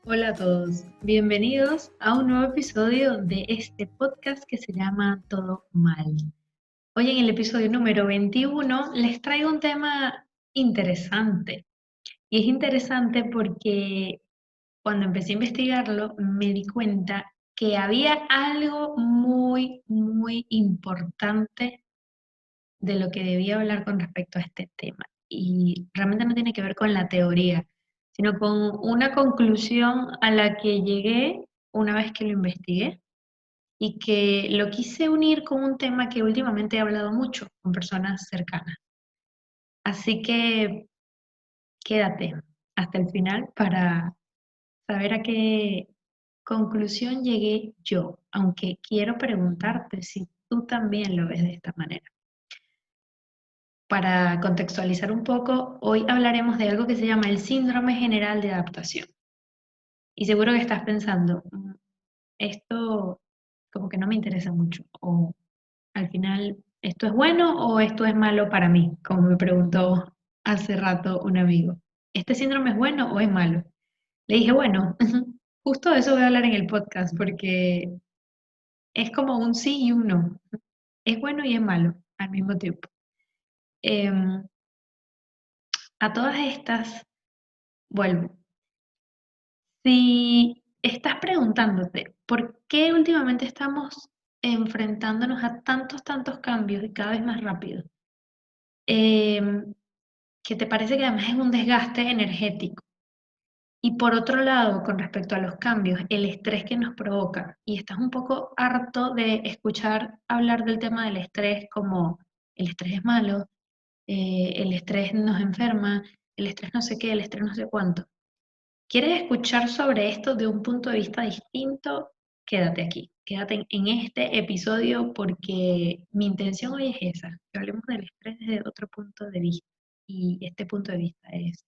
Hola a todos, bienvenidos a un nuevo episodio de este podcast que se llama Todo Mal. Hoy en el episodio número 21 les traigo un tema interesante. Y es interesante porque cuando empecé a investigarlo me di cuenta que había algo muy importante de lo que debía hablar con respecto a este tema. Y realmente no tiene que ver con la teoría, sino con una conclusión a la que llegué una vez que lo investigué y que lo quise unir con un tema que últimamente he hablado mucho con personas cercanas. Así que quédate hasta el final para saber a qué conclusión llegué yo, aunque quiero preguntarte si tú también lo ves de esta manera. Para contextualizar un poco, hoy hablaremos de algo que se llama el síndrome general de adaptación. Y seguro que estás pensando, esto como que no me interesa mucho, o al final, ¿esto es bueno o esto es malo para mí? Como me preguntó hace rato un amigo. ¿Este síndrome es bueno o es malo? Le dije, bueno, justo de eso voy a hablar en el podcast, porque es como un sí y un no. Es bueno y es malo al mismo tiempo. Em, a todas estas, vuelvo. Si estás preguntándote por qué últimamente estamos enfrentándonos a tantos cambios y cada vez más rápido, em, que te parece que además es un desgaste energético. Y por otro lado, con respecto a los cambios, el estrés que nos provoca, y estás un poco harto de escuchar hablar del tema del estrés como el estrés es malo, el estrés nos enferma, el estrés no sé qué, el estrés no sé cuánto. ¿Quieres escuchar sobre esto de un punto de vista distinto? Quédate aquí, quédate en este episodio porque mi intención hoy es esa, que hablemos del estrés desde otro punto de vista. Y este punto de vista es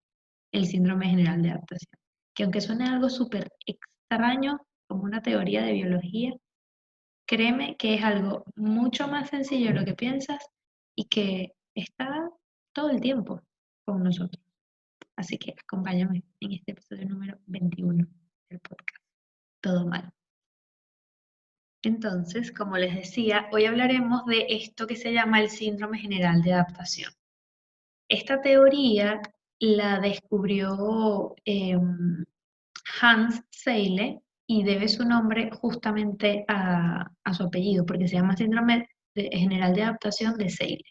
el síndrome general de adaptación, que aunque suene algo súper extraño como una teoría de biología, créeme que es algo mucho más sencillo de lo que piensas y que está todo el tiempo con nosotros. Así que acompáñame en este episodio número 21 del podcast Todo Mal. Entonces, como les decía, hoy hablaremos de esto que se llama el síndrome general de adaptación. Esta teoría la descubrió Hans Seyle y debe su nombre justamente a su apellido, porque se llama síndrome general de adaptación de Seyle.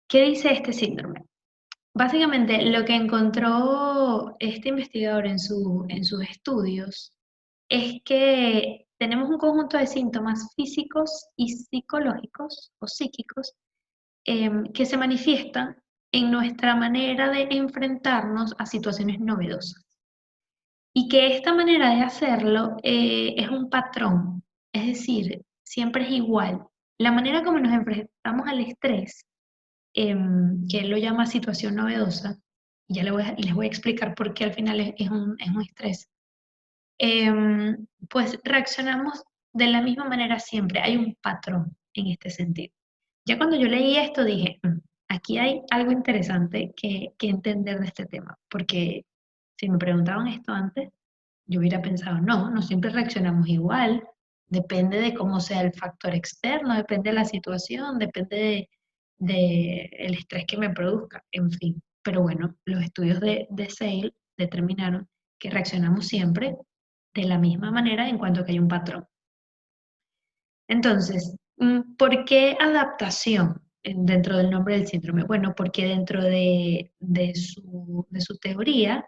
¿Qué dice este síndrome? Básicamente, lo que encontró este investigador en sus estudios es que tenemos un conjunto de síntomas físicos y psicológicos o psíquicos que se manifiestan en nuestra manera de enfrentarnos a situaciones novedosas. Y que esta manera de hacerlo es un patrón, es decir, siempre es igual. La manera como nos enfrentamos al estrés que él lo llama situación novedosa, y ya les voy a explicar por qué al final es un estrés, pues reaccionamos de la misma manera siempre, hay un patrón en este sentido. Ya cuando yo leí esto dije, aquí hay algo interesante que entender de este tema, porque si me preguntaban esto antes, yo hubiera pensado, no, no siempre reaccionamos igual, depende de cómo sea el factor externo, depende de la situación, depende de el estrés que me produzca, en fin. Pero bueno, los estudios de SAIL determinaron que reaccionamos siempre de la misma manera en cuanto que hay un patrón. Entonces, ¿por qué adaptación dentro del nombre del síndrome? Bueno, porque dentro de su teoría,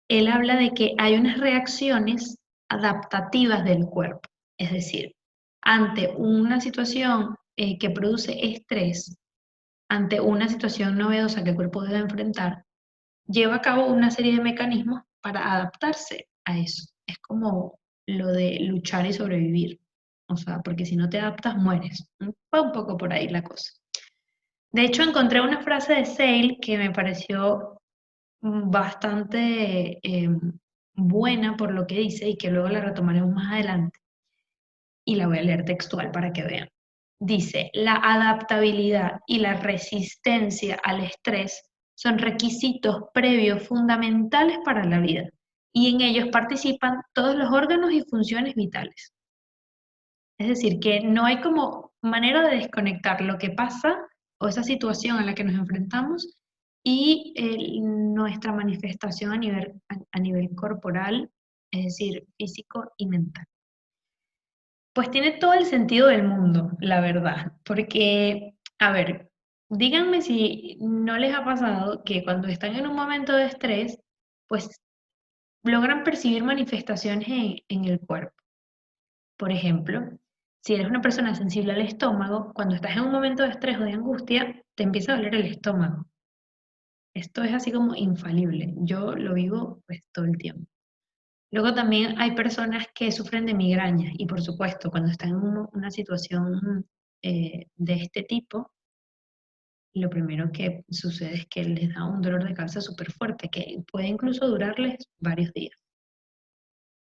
él habla de que hay unas reacciones adaptativas del cuerpo, es decir, ante una situación que produce estrés, ante una situación novedosa que el cuerpo debe enfrentar, lleva a cabo una serie de mecanismos para adaptarse a eso. Es como lo de luchar y sobrevivir, o sea, porque si no te adaptas, mueres. Va un poco por ahí la cosa. De hecho, encontré una frase de Sale que me pareció bastante buena por lo que dice y que luego la retomaremos más adelante y la voy a leer textual para que vean. Dice, la adaptabilidad y la resistencia al estrés son requisitos previos fundamentales para la vida y en ellos participan todos los órganos y funciones vitales. Es decir, que no hay como manera de desconectar lo que pasa o esa situación a la que nos enfrentamos y nuestra manifestación a nivel corporal, es decir, físico y mental. Pues tiene todo el sentido del mundo, la verdad, porque, a ver, díganme si no les ha pasado que cuando están en un momento de estrés, pues logran percibir manifestaciones en el cuerpo. Por ejemplo, si eres una persona sensible al estómago, cuando estás en un momento de estrés o de angustia, te empieza a doler el estómago. Esto es así como infalible. Yo lo vivo pues todo el tiempo. Luego también hay personas que sufren de migrañas y por supuesto, cuando están en una situación de este tipo, lo primero que sucede es que les da un dolor de cabeza súper fuerte, que puede incluso durarles varios días.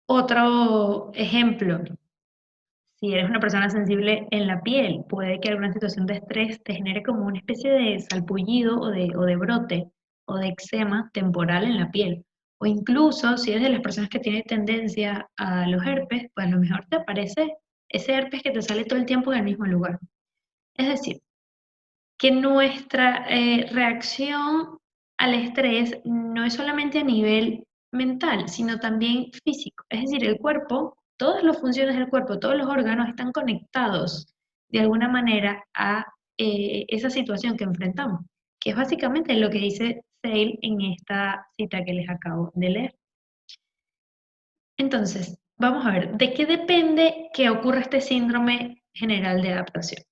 Otro ejemplo, si eres una persona sensible en la piel, puede que alguna situación de estrés te genere como una especie de salpullido o de brote o de eczema temporal en la piel. O incluso si eres de las personas que tienen tendencia a los herpes, pues a lo mejor te aparece ese herpes que te sale todo el tiempo en el mismo lugar. Es decir, que nuestra reacción al estrés no es solamente a nivel mental, sino también físico. Es decir, el cuerpo, todas las funciones del cuerpo, todos los órganos están conectados de alguna manera a esa situación que enfrentamos, que es básicamente lo que dice Sale en esta cita que les acabo de leer. Entonces, vamos a ver, ¿de qué depende que ocurra este síndrome general de adaptación?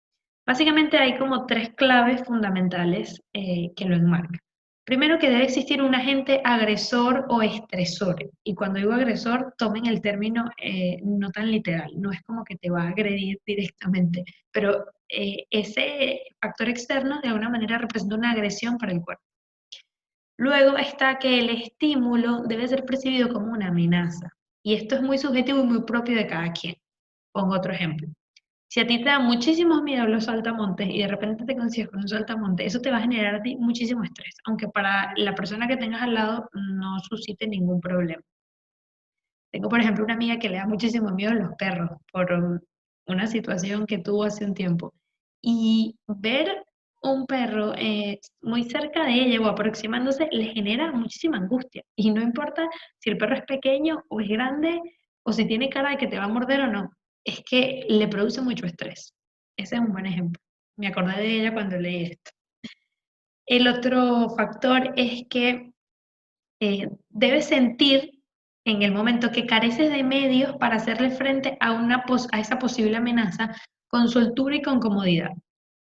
Básicamente hay como tres claves fundamentales que lo enmarcan. Primero, que debe existir un agente agresor o estresor. Y cuando digo agresor, tomen el término no tan literal. No es como que te va a agredir directamente, pero ese factor externo de alguna manera representa una agresión para el cuerpo. Luego está que el estímulo debe ser percibido como una amenaza. Y esto es muy subjetivo y muy propio de cada quien. Pongo otro ejemplo. Si a ti te da muchísimos miedo los saltamontes y de repente te consigues con un saltamonte, eso te va a generar a ti muchísimo estrés, aunque para la persona que tengas al lado no suscite ningún problema. Tengo, por ejemplo, una amiga que le da muchísimo miedo a los perros por una situación que tuvo hace un tiempo. Y ver un perro muy cerca de ella o aproximándose le genera muchísima angustia. Y no importa si el perro es pequeño o es grande o si tiene cara de que te va a morder o no, es que le produce mucho estrés. Ese es un buen ejemplo. Me acordé de ella cuando leí esto. El otro factor es que debes sentir en el momento que careces de medios para hacerle frente a esa posible amenaza con soltura y con comodidad.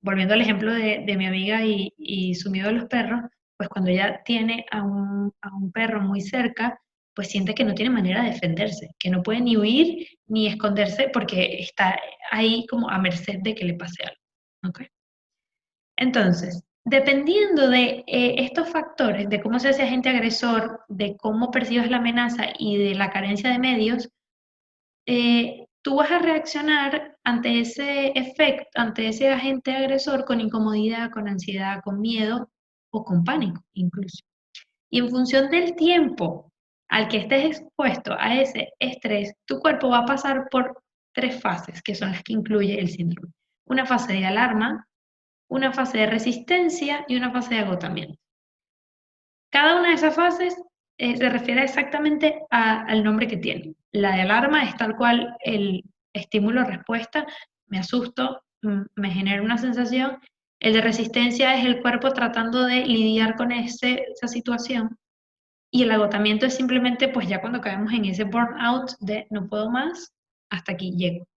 Volviendo al ejemplo de mi amiga y su miedo a los perros, pues cuando ella tiene a un perro muy cerca, pues siente que no tiene manera de defenderse, que no puede ni huir ni esconderse porque está ahí como a merced de que le pase algo. ¿Ok? Entonces, dependiendo de estos factores, de cómo se hace agente agresor, de cómo percibes la amenaza y de la carencia de medios, tú vas a reaccionar ante ese efecto, ante ese agente agresor con incomodidad, con ansiedad, con miedo o con pánico incluso. Y en función del tiempo al que estés expuesto a ese estrés, tu cuerpo va a pasar por tres fases, que son las que incluye el síndrome. Una fase de alarma, una fase de resistencia y una fase de agotamiento. Cada una de esas fases se refiere exactamente al nombre que tiene. La de alarma es tal cual el estímulo-respuesta, me asusto, me genera una sensación. El de resistencia es el cuerpo tratando de lidiar con esa situación. Y el agotamiento es simplemente, pues ya cuando caemos en ese burnout de no puedo más, hasta aquí llego.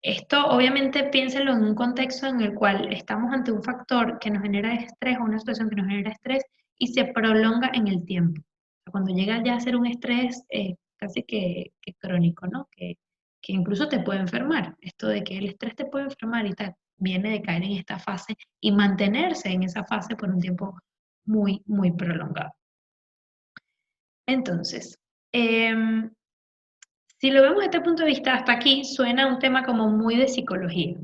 Esto obviamente piénselo en un contexto en el cual estamos ante un factor que nos genera estrés o una situación que nos genera estrés y se prolonga en el tiempo. Cuando llega ya a ser un estrés casi que crónico, ¿no? Que incluso te puede enfermar. Esto de que el estrés te puede enfermar y tal, viene de caer en esta fase y mantenerse en esa fase por un tiempo muy, muy prolongado. Entonces, em, si lo vemos desde este punto de vista, hasta aquí suena un tema como muy de psicología.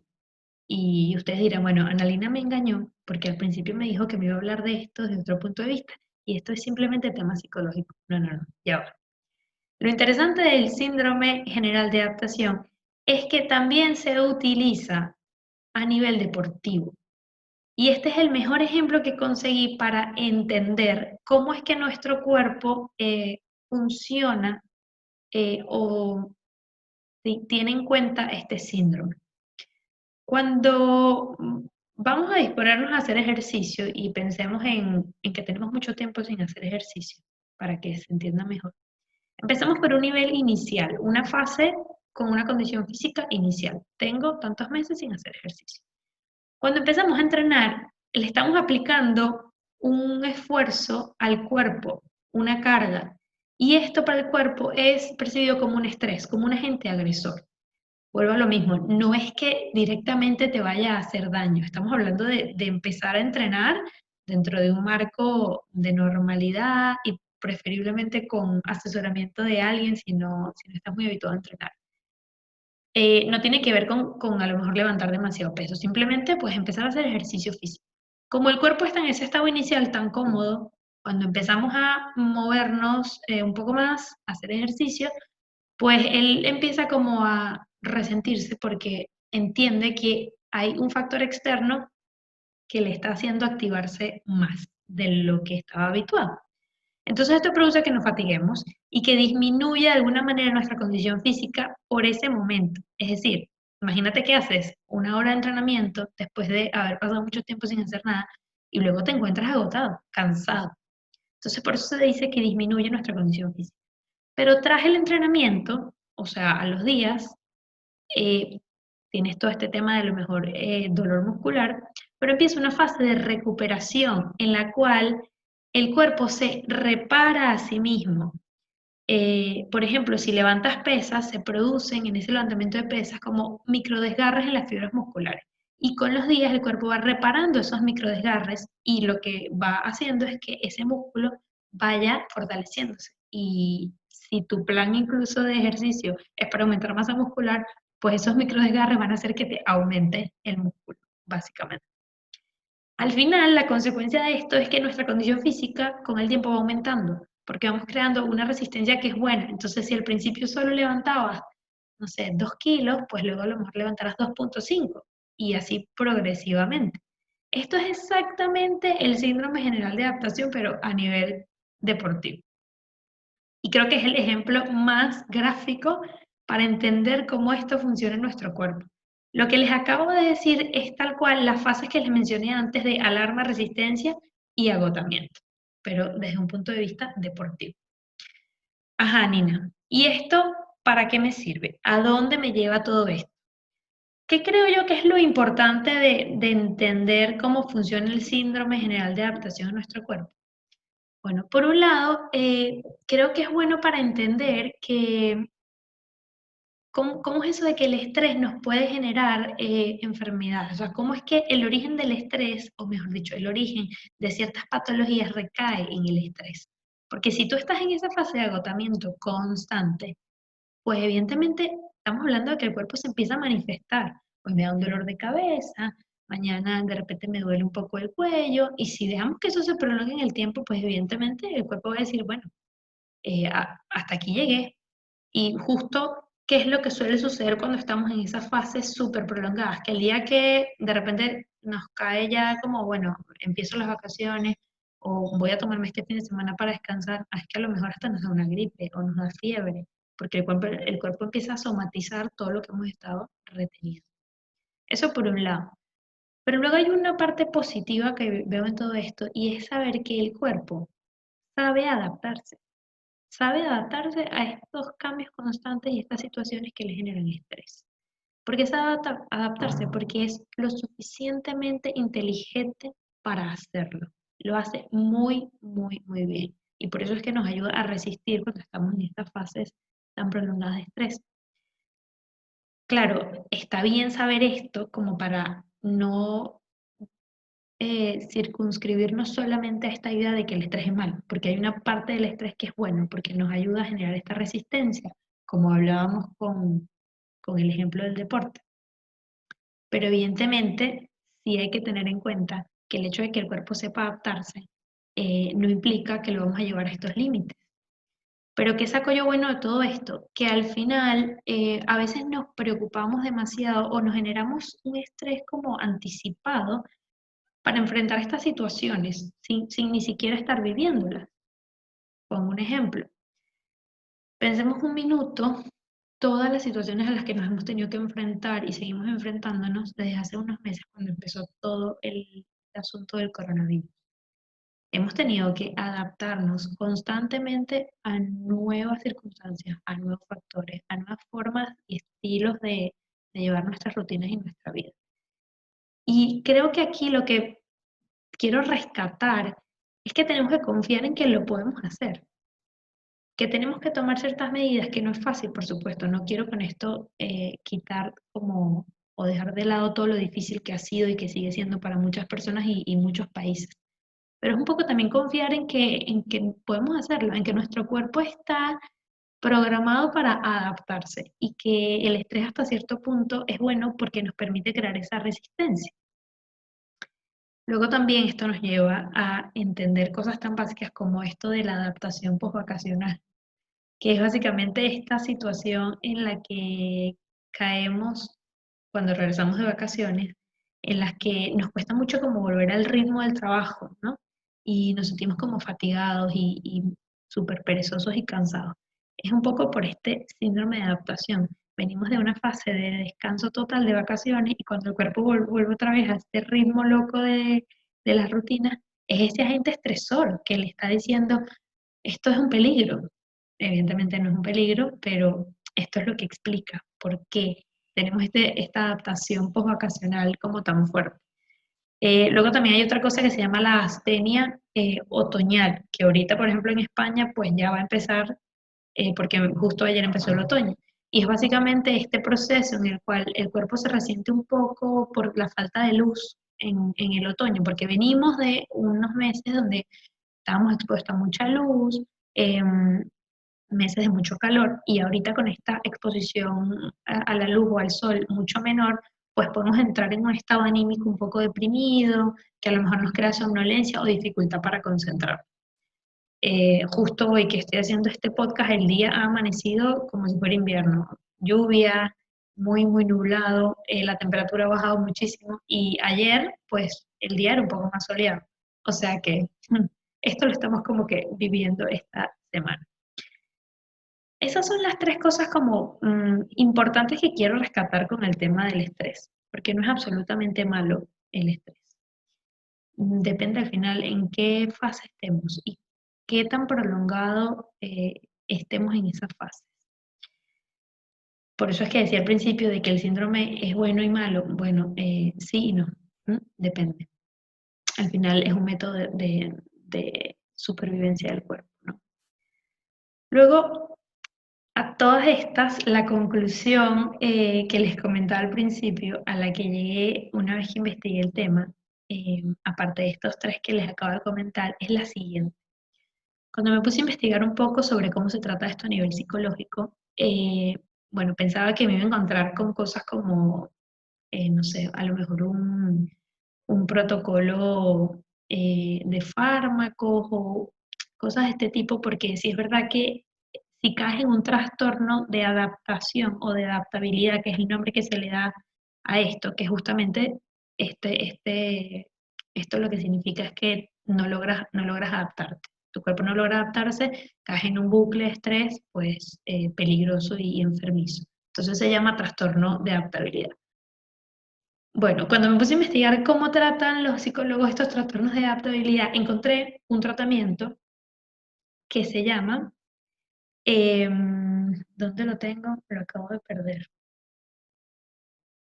Y ustedes dirán, bueno, Analina me engañó porque al principio me dijo que me iba a hablar de esto desde otro punto de vista y esto es simplemente tema psicológico. No, no, no, ya va. Lo interesante del síndrome general de adaptación es que también se utiliza a nivel deportivo. Y este es el mejor ejemplo que conseguí para entender cómo es que nuestro cuerpo funciona o tiene en cuenta este síndrome. Cuando vamos a disponernos a hacer ejercicio y pensemos en que tenemos mucho tiempo sin hacer ejercicio, para que se entienda mejor. Empezamos por un nivel inicial, una fase con una condición física inicial. Tengo tantos meses sin hacer ejercicio. Cuando empezamos a entrenar, le estamos aplicando un esfuerzo al cuerpo, una carga, y esto para el cuerpo es percibido como un estrés, como un agente agresor. Vuelvo a lo mismo, no es que directamente te vaya a hacer daño, estamos hablando de empezar a entrenar dentro de un marco de normalidad y preferiblemente con asesoramiento de alguien si no estás muy habituado a entrenar. No tiene que ver con a lo mejor levantar demasiado peso, simplemente pues empezar a hacer ejercicio físico. Como el cuerpo está en ese estado inicial tan cómodo, cuando empezamos a movernos un poco más, a hacer ejercicio, pues él empieza como a resentirse porque entiende que hay un factor externo que le está haciendo activarse más de lo que estaba habituado. Entonces esto produce que nos fatiguemos y que disminuya de alguna manera nuestra condición física por ese momento. Es decir, imagínate que haces una hora de entrenamiento después de haber pasado mucho tiempo sin hacer nada y luego te encuentras agotado, cansado. Entonces por eso se dice que disminuye nuestra condición física. Pero tras el entrenamiento, o sea, a los días, eh, tienes todo este tema de lo mejor dolor muscular, pero empieza una fase de recuperación en la cual el cuerpo se repara a sí mismo. Por ejemplo, si levantas pesas, se producen en ese levantamiento de pesas como microdesgarres en las fibras musculares. Y con los días el cuerpo va reparando esos microdesgarres y lo que va haciendo es que ese músculo vaya fortaleciéndose. Y si tu plan incluso de ejercicio es para aumentar masa muscular, pues esos microdesgarres van a hacer que te aumente el músculo, básicamente. Al final, la consecuencia de esto es que nuestra condición física con el tiempo va aumentando, porque vamos creando una resistencia que es buena. Entonces, si al principio solo levantabas, no sé, 2 kilos, pues luego a lo mejor levantarás 2,5 y así progresivamente. Esto es exactamente el síndrome general de adaptación, pero a nivel deportivo. Y creo que es el ejemplo más gráfico para entender cómo esto funciona en nuestro cuerpo. Lo que les acabo de decir es tal cual las fases que les mencioné antes de alarma, resistencia y agotamiento, pero desde un punto de vista deportivo. Ajá, Nina. ¿Y esto para qué me sirve? ¿A dónde me lleva todo esto? ¿Qué creo yo que es lo importante de entender cómo funciona el síndrome general de adaptación en nuestro cuerpo? Bueno, por un lado, creo que es bueno para entender que cómo es eso de que el estrés nos puede generar enfermedades. O sea, cómo es que el origen del estrés, o mejor dicho, el origen de ciertas patologías recae en el estrés. Porque si tú estás en esa fase de agotamiento constante, pues evidentemente estamos hablando de que el cuerpo se empieza a manifestar. Pues me da un dolor de cabeza, mañana de repente me duele un poco el cuello, y si dejamos que eso se prolongue en el tiempo, pues evidentemente el cuerpo va a decir, bueno, hasta aquí llegué. Y justo, ¿qué es lo que suele suceder cuando estamos en esas fases súper prolongadas? Que el día que de repente nos cae ya como, bueno, empiezo las vacaciones o voy a tomarme este fin de semana para descansar, es que a lo mejor hasta nos da una gripe o nos da fiebre, porque el cuerpo empieza a somatizar todo lo que hemos estado reteniendo. Eso por un lado. Pero luego hay una parte positiva que veo en todo esto y es saber que el cuerpo sabe adaptarse a estos cambios constantes y estas situaciones que le generan estrés. ¿Por qué sabe adaptarse? Porque es lo suficientemente inteligente para hacerlo. Lo hace muy, muy, muy bien. Y por eso es que nos ayuda a resistir cuando estamos en estas fases tan prolongadas de estrés. Claro, está bien saber esto como para no circunscribirnos solamente a esta idea de que el estrés es malo, porque hay una parte del estrés que es bueno, porque nos ayuda a generar esta resistencia, como hablábamos con el ejemplo del deporte. Pero evidentemente sí hay que tener en cuenta que el hecho de que el cuerpo sepa adaptarse no implica que lo vamos a llevar a estos límites. Pero ¿qué saco yo bueno de todo esto? Que al final a veces nos preocupamos demasiado o nos generamos un estrés como anticipado para enfrentar estas situaciones sin ni siquiera estar viviéndolas. Pongo un ejemplo. Pensemos un minuto todas las situaciones a las que nos hemos tenido que enfrentar y seguimos enfrentándonos desde hace unos meses cuando empezó todo el asunto del coronavirus. Hemos tenido que adaptarnos constantemente a nuevas circunstancias, a nuevos factores, a nuevas formas y estilos de llevar nuestras rutinas y nuestra vida. Y creo que aquí lo que quiero rescatar es que tenemos que confiar en que lo podemos hacer, que tenemos que tomar ciertas medidas, que no es fácil, por supuesto. No quiero con esto quitar como o dejar de lado todo lo difícil que ha sido y que sigue siendo para muchas personas y muchos países. Pero es un poco también confiar en que podemos hacerlo, en que nuestro cuerpo está programado para adaptarse y que el estrés hasta cierto punto es bueno porque nos permite crear esa resistencia. Luego también esto nos lleva a entender cosas tan básicas como esto de la adaptación postvacacional, que es básicamente esta situación en la que caemos cuando regresamos de vacaciones, en las que nos cuesta mucho como volver al ritmo del trabajo, ¿no? Y nos sentimos como fatigados y súper perezosos y cansados. Es un poco por este síndrome de adaptación. Venimos de una fase de descanso total de vacaciones y cuando el cuerpo vuelve otra vez a este ritmo loco de las rutinas, es ese agente estresor que le está diciendo, esto es un peligro. Evidentemente no es un peligro, pero esto es lo que explica por qué tenemos esta adaptación postvacacional como tan fuerte. Luego también hay otra cosa que se llama la astenia otoñal, que ahorita, por ejemplo, en España, pues ya va a empezar, porque justo ayer empezó el otoño. Y es básicamente este proceso en el cual el cuerpo se resiente un poco por la falta de luz en el otoño, porque venimos de unos meses donde estábamos expuestos a mucha luz, meses de mucho calor y ahorita con esta exposición a la luz o al sol mucho menor, pues podemos entrar en un estado anímico un poco deprimido, que a lo mejor nos crea somnolencia o dificultad para concentrar. Justo hoy que estoy haciendo este podcast, el día ha amanecido como si fuera invierno, lluvia, muy nublado, la temperatura ha bajado muchísimo y ayer, pues el día era un poco más soleado. O sea que esto lo estamos como que viviendo esta semana. Esas son las tres cosas como importantes que quiero rescatar con el tema del estrés, porque no es absolutamente malo el estrés. Depende al final en qué fase estemos y qué tan prolongado estemos en esa fase. Por eso es que decía al principio de que el síndrome es bueno y malo. Bueno, sí y no, depende. Al final es un método de supervivencia del cuerpo, ¿no? Luego, a todas estas, la conclusión que les comentaba al principio, a la que llegué una vez que investigué el tema, aparte de estos tres que les acabo de comentar, es la siguiente. Cuando me puse a investigar un poco sobre cómo se trata esto a nivel psicológico, bueno, pensaba que me iba a encontrar con cosas como, no sé, a lo mejor un protocolo de fármacos o cosas de este tipo, porque sí es verdad que si caes en un trastorno de adaptación o de adaptabilidad, que es el nombre que se le da a esto, que justamente esto lo que significa es que no logras adaptarte. Tu cuerpo no logra adaptarse, caes en un bucle de estrés, pues peligroso y enfermizo. Entonces se llama trastorno de adaptabilidad. Bueno, cuando me puse a investigar cómo tratan los psicólogos estos trastornos de adaptabilidad, encontré un tratamiento que se llama, ¿dónde lo tengo? Lo acabo de perder.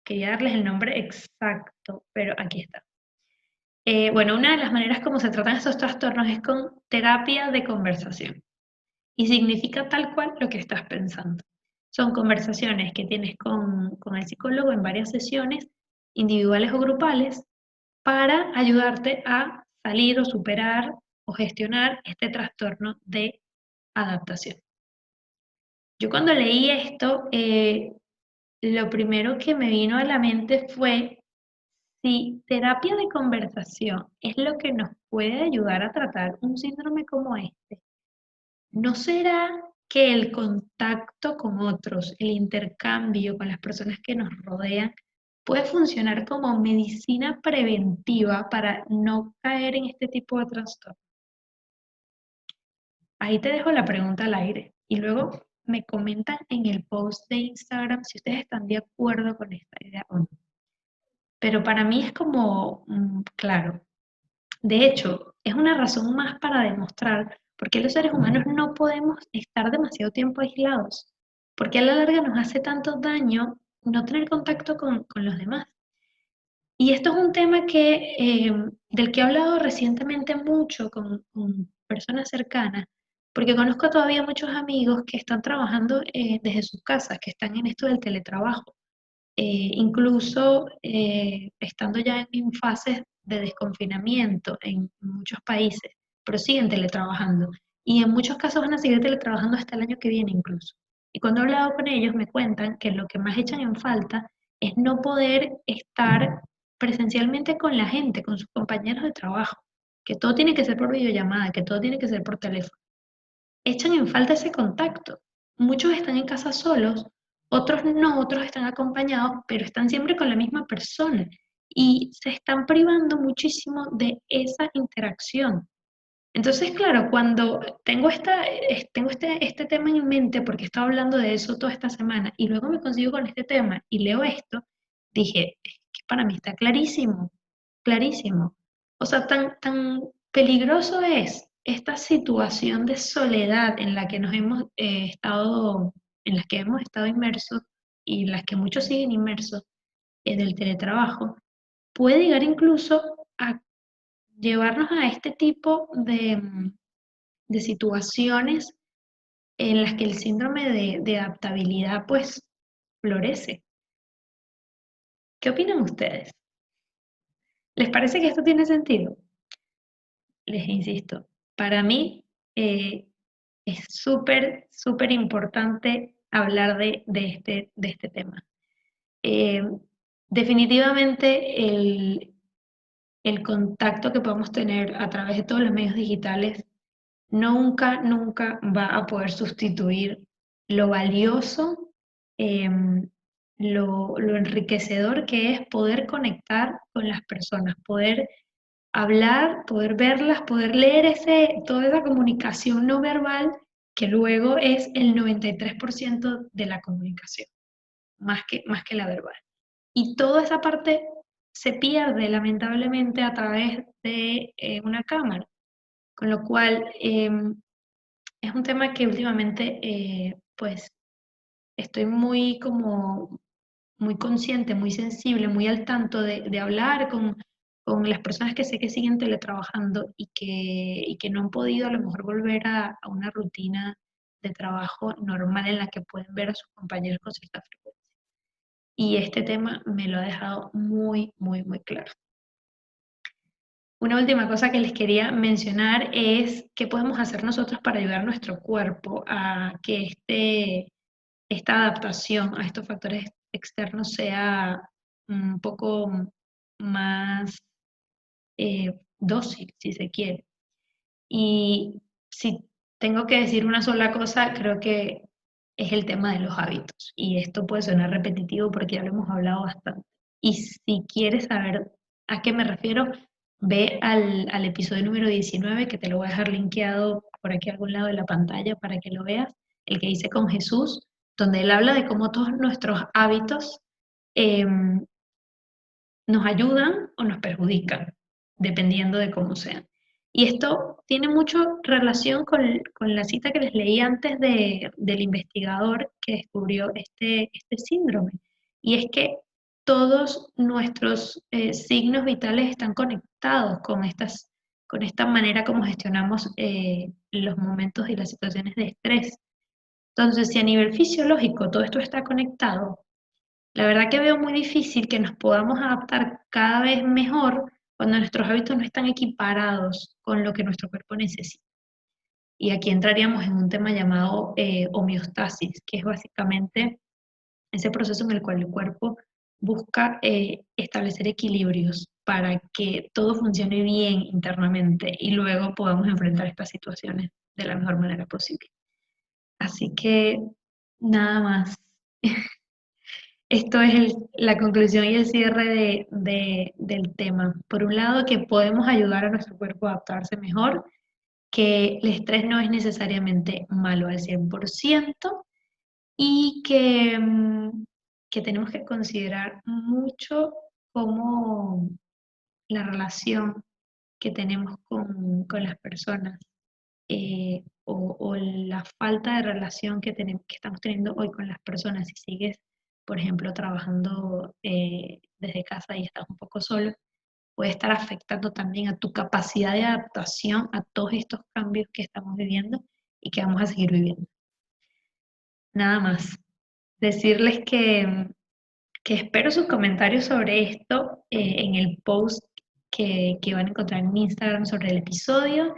Quería darles el nombre exacto, pero aquí está. Bueno, una de las maneras como se tratan estos trastornos es con terapia de conversación. Y significa tal cual lo que estás pensando. Son conversaciones que tienes con el psicólogo en varias sesiones, individuales o grupales, para ayudarte a salir o superar o gestionar este trastorno de adaptación. Yo cuando leí esto, lo primero que me vino a la mente fue si terapia de conversación es lo que nos puede ayudar a tratar un síndrome como este. ¿No será que el contacto con otros, el intercambio con las personas que nos rodean, puede funcionar como medicina preventiva para no caer en este tipo de trastorno? Ahí te dejo la pregunta al aire y luego me comentan en el post de Instagram si ustedes están de acuerdo con esta idea o no. Pero para mí es como, claro. De hecho, es una razón más para demostrar por qué los seres humanos no podemos estar demasiado tiempo aislados, porque a la larga nos hace tanto daño no tener contacto con los demás. Y esto es un tema del que he hablado recientemente mucho con personas cercanas, porque conozco todavía muchos amigos que están trabajando desde sus casas, que están en esto del teletrabajo incluso estando ya en fases de desconfinamiento en muchos países, pero siguen teletrabajando. Y en muchos casos van a seguir teletrabajando hasta el año que viene incluso. Y cuando he hablado con ellos me cuentan que lo que más echan en falta es no poder estar presencialmente con la gente, con sus compañeros de trabajo, que todo tiene que ser por videollamada, que todo tiene que ser por teléfono. Echan en falta ese contacto. Muchos están en casa solos, otros no, otros están acompañados, pero están siempre con la misma persona y se están privando muchísimo de esa interacción. Entonces, claro, cuando tengo este tema en mente, porque he estado hablando de eso toda esta semana, y luego me consigo con este tema y leo esto, dije, es que para mí está clarísimo, clarísimo. O sea, tan peligroso es esta situación de soledad en la que nos hemos estado, en las que hemos estado inmersos y en las que muchos siguen inmersos del teletrabajo, puede llegar incluso a llevarnos a este tipo de situaciones en las que el síndrome de adaptabilidad pues florece. ¿Qué opinan ustedes? ¿Les parece que esto tiene sentido? Les insisto, para mí eh, es súper, súper importante hablar de este tema. Eh, definitivamente el contacto que podemos tener a través de todos los medios digitales nunca, nunca va a poder sustituir lo valioso, em, lo enriquecedor que es poder conectar con las personas, poder hablar, poder verlas, poder leer toda esa comunicación no verbal que luego es el 93% de la comunicación, más que la verbal. Y toda esa parte se pierde lamentablemente a través de una cámara, con lo cual es un tema que últimamente, pues, estoy muy como, muy consciente, muy sensible, muy al tanto de hablar con las personas que sé que siguen teletrabajando y que no han podido a lo mejor volver a una rutina de trabajo normal en la que pueden ver a sus compañeros con cierta frecuencia. Y este tema me lo ha dejado muy, muy, muy claro. Una última cosa que les quería mencionar es qué podemos hacer nosotros para ayudar a nuestro cuerpo a que esta adaptación a estos factores externos sea un poco más dócil, si se quiere. Y si tengo que decir una sola cosa, creo que es el tema de los hábitos. Y esto puede sonar repetitivo porque ya lo hemos hablado bastante. Y si quieres saber a qué me refiero, ve al episodio número 19 que te lo voy a dejar linkeado por aquí a algún lado de la pantalla para que lo veas, el que hice con Jesús, donde él habla de cómo todos nuestros hábitos nos ayudan o nos perjudican, dependiendo de cómo sean. Y esto tiene mucho relación con la cita que les leí antes del investigador que descubrió este síndrome. Y es que todos nuestros signos vitales están conectados con esta manera como gestionamos los momentos y las situaciones de estrés. Entonces, si a nivel fisiológico todo esto está conectado, la verdad que veo muy difícil que nos podamos adaptar cada vez mejor cuando nuestros hábitos no están equiparados con lo que nuestro cuerpo necesita. Y aquí entraríamos en un tema llamado homeostasis, que es básicamente ese proceso en el cual el cuerpo busca establecer equilibrios para que todo funcione bien internamente y luego podamos enfrentar estas situaciones de la mejor manera posible. Así que nada más. Esto es la conclusión y el cierre del tema. Por un lado, que podemos ayudar a nuestro cuerpo a adaptarse mejor, que el estrés no es necesariamente malo al 100% y que tenemos que considerar mucho cómo la relación que tenemos con las personas o la falta de relación que estamos teniendo hoy con las personas. Si sigues, por ejemplo, trabajando desde casa y estás un poco solo, puede estar afectando también a tu capacidad de adaptación a todos estos cambios que estamos viviendo y que vamos a seguir viviendo. Nada más. Decirles que espero sus comentarios sobre esto en el post que van a encontrar en mi Instagram sobre el episodio.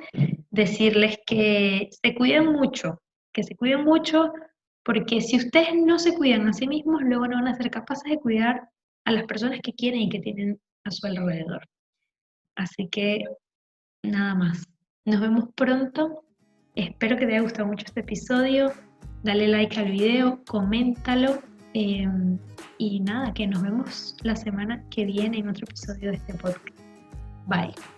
Decirles que se cuiden mucho, porque si ustedes no se cuidan a sí mismos, luego no van a ser capaces de cuidar a las personas que quieren y que tienen a su alrededor. Así que nada más. Nos vemos pronto. Espero que te haya gustado mucho este episodio. Dale like al video, coméntalo. Y nada, que nos vemos la semana que viene en otro episodio de este podcast. Bye.